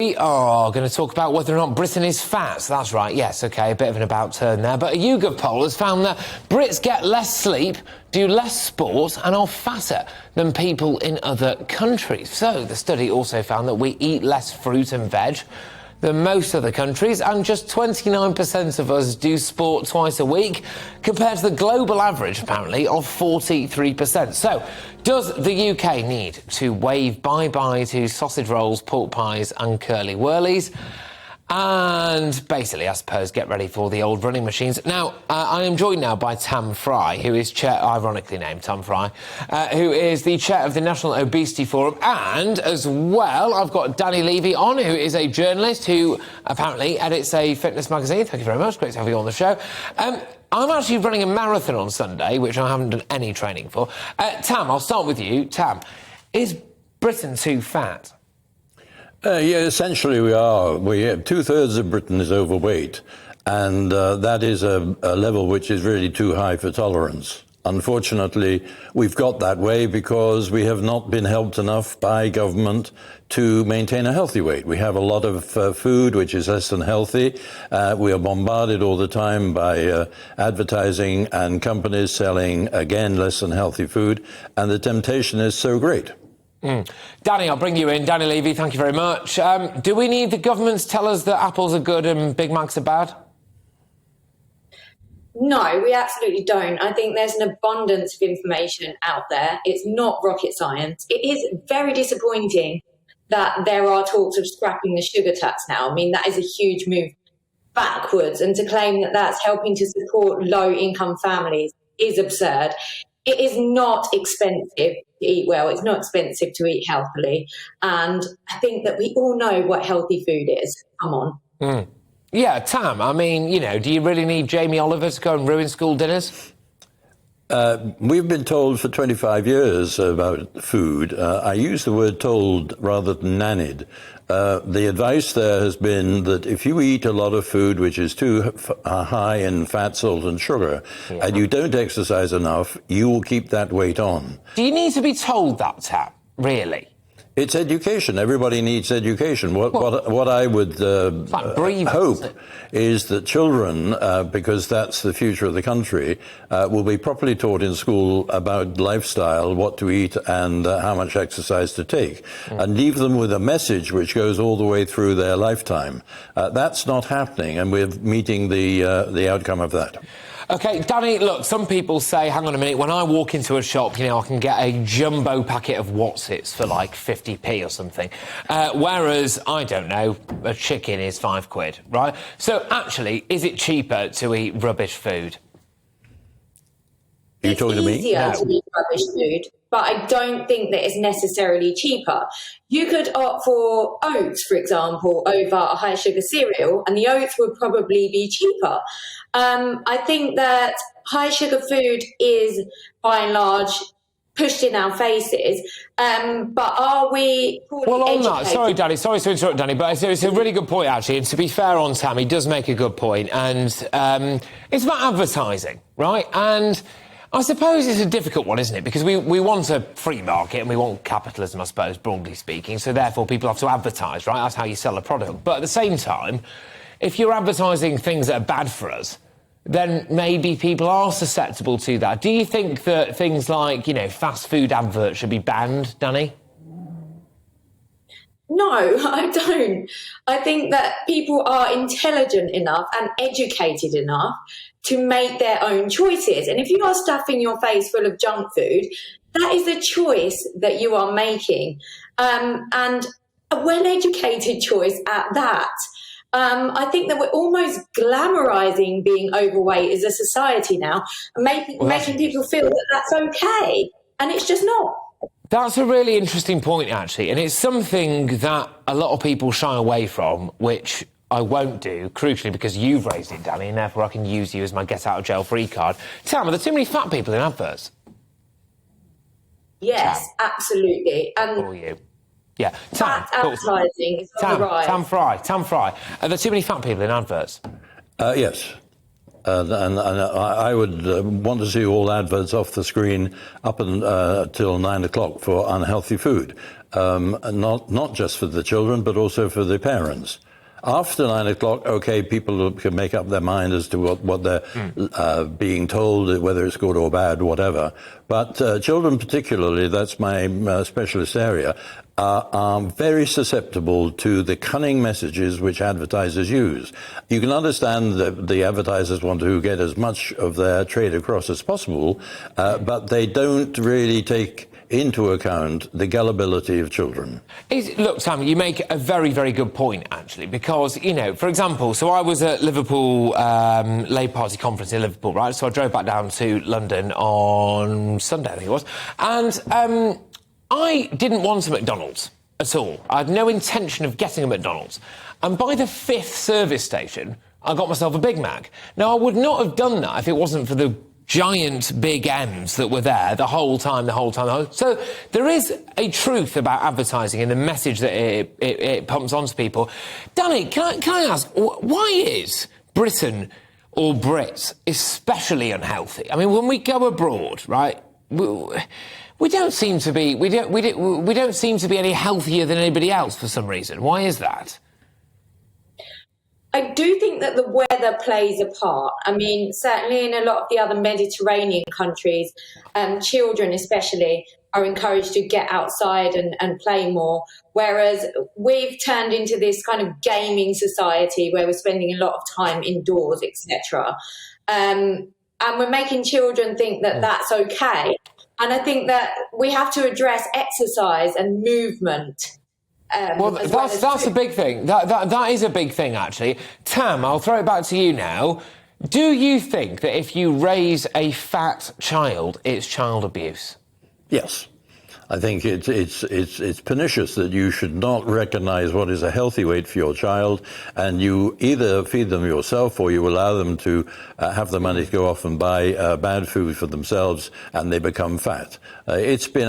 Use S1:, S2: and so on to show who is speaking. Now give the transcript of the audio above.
S1: We are going to talk about whether or not Britain is fat. That's right, yes, OK, a bit of an about turn there. But a YouGov poll has found that Brits get less sleep, do less sport and are fatter than people in other countries. So the study also found that we eat less fruit and veg than most other countries, and just 29% of us do sport twice a week, compared to the global average, apparently, of 43%. So, does the UK need to wave bye-bye to sausage rolls, pork pies and curly-whirlies? And basically, I suppose, get ready for the old running machines. Now, I am joined now by Tam Fry, who is chair, ironically named Tam Fry, who is the chair of the National Obesity Forum. And as well, I've got Danny Levy on, who is a journalist who apparently edits a fitness magazine. Thank you very much. Great to have you on the show. I'm actually running a marathon on Sunday, which I haven't done any training for. Tam, I'll start with you. Tam, is Britain too fat?
S2: Yeah, essentially we are. Two-thirds of Britain is overweight, and that is a level which is really too high for tolerance. Unfortunately, we've got that way because we have not been helped enough by government to maintain a healthy weight. We have a lot of food which is less than healthy. We are bombarded all the time by advertising and companies selling, again, less than healthy food, and the temptation is so great.
S1: Danny, I'll bring you in. Danny Levy, thank you very much. Do we need the government to tell us that apples are good and Big Macs are bad?
S3: No, we absolutely don't. I think there's an abundance of information out there. It's not rocket science. It is very disappointing that there are talks of scrapping the sugar tax now. I mean, that is a huge move backwards, and to claim that that's helping to support low-income families is absurd. It is not expensive to eat well. It's not expensive to eat healthily. And I think that we all know what healthy food is. Come on.
S1: Yeah, Tam, I mean, you know, do you really need Jamie Oliver to go and ruin school dinners?
S2: We've been told for 25 years about food. I use the word told rather than nannied. The advice there has been that if you eat a lot of food which is too high in fat, salt and sugar, and you don't exercise enough, you will keep that weight on.
S1: Do you need to be told that, Tam? Really?
S2: It's education. Everybody needs education. What I would hope is that children, because that's the future of the country, will be properly taught in school about lifestyle, what to eat and how much exercise to take, and leave them with a message which goes all the way through their lifetime. That's not happening, and we're meeting the outcome of that.
S1: OK, Danny, look, some people say, hang on a minute, when I walk into a shop, you know, I can get a jumbo packet of Wotsits for like 50p or something. Whereas, I don't know, a chicken is £5, right? So actually, is it cheaper to eat rubbish food?
S2: Are you talking to me?
S3: It's easier to eat rubbish food, but I don't think that it's necessarily cheaper. You could opt for oats, for example, over a high sugar cereal, and the oats would probably be cheaper. I think that high sugar food is, by and large, pushed in our faces. But are we
S1: Well, on that, sorry, Danny, sorry to interrupt, Danny, but it's a really good point, actually. And to be fair on Tam, he does make a good point. And it's about advertising, right? And I suppose it's a difficult one, isn't it? Because we want a free market and we want capitalism, I suppose, broadly speaking. So therefore, people have to advertise, right? That's how you sell a product. But at the same time, if you're advertising things that are bad for us, then maybe people are susceptible to that. Do you think that things like, you know, fast food adverts should be banned, Danny?
S3: No, I don't. I think that people are intelligent enough and educated enough to make their own choices. And if you are stuffing your face full of junk food, that is a choice that you are making. And a well-educated choice at that. I think that we're almost glamorizing being overweight as a society now, making people feel that that's okay. And it's just not.
S1: That's a really interesting point, actually, and it's something that a lot of people shy away from, which I won't do, crucially because you've raised it, Danny, and therefore I can use you as my get-out-of-jail-free card. Tam, are there too many fat people in adverts?
S3: Yes,
S1: Tam.
S3: Absolutely. And
S1: or you? Yeah. Tam,
S3: fat advertising is on the rise.
S1: Tam Fry. Are there too many fat people in adverts?
S2: Yes. And I would want to see all adverts off the screen up until 9 o'clock for unhealthy food. not just for the children, but also for the parents. After 9 o'clock, okay, people can make up their mind as to what they're being told, whether it's good or bad, whatever. But children particularly, that's my specialist area, are very susceptible to the cunning messages which advertisers use. You can understand that the advertisers want to get as much of their trade across as possible, but they don't really take into account the gullibility of children.
S1: Look, Sam, you make a very, very good point, actually, because, you know, for example, so I was at Liverpool Labour Party conference in Liverpool, right? So I drove back down to London on Sunday, I think it was, and I didn't want a McDonald's at all. I had no intention of getting a McDonald's. And by the 5th service station, I got myself a Big Mac. Now, I would not have done that if it wasn't for the giant big M's that were there the whole time. So there is a truth about advertising and the message that it pumps onto people. Danny, can I ask, why is Britain or Brits especially unhealthy? I mean, when we go abroad, right, we don't seem to be any healthier than anybody else for some reason. Why is that?
S3: I do think that the weather plays a part. I mean, certainly in a lot of the other Mediterranean countries, children especially are encouraged to get outside and play more, whereas we've turned into this kind of gaming society where we're spending a lot of time indoors, etc. And we're making children think that that's okay. And I think that we have to address exercise and movement.
S1: Well, that's a big thing. That is a big thing, actually. Tam, I'll throw it back to you now. Do you think that if you raise a fat child, it's child abuse?
S2: Yes. I think it's pernicious that you should not recognise what is a healthy weight for your child, and you either feed them yourself or you allow them to have the money to go off and buy bad food for themselves, and they become fat. It's been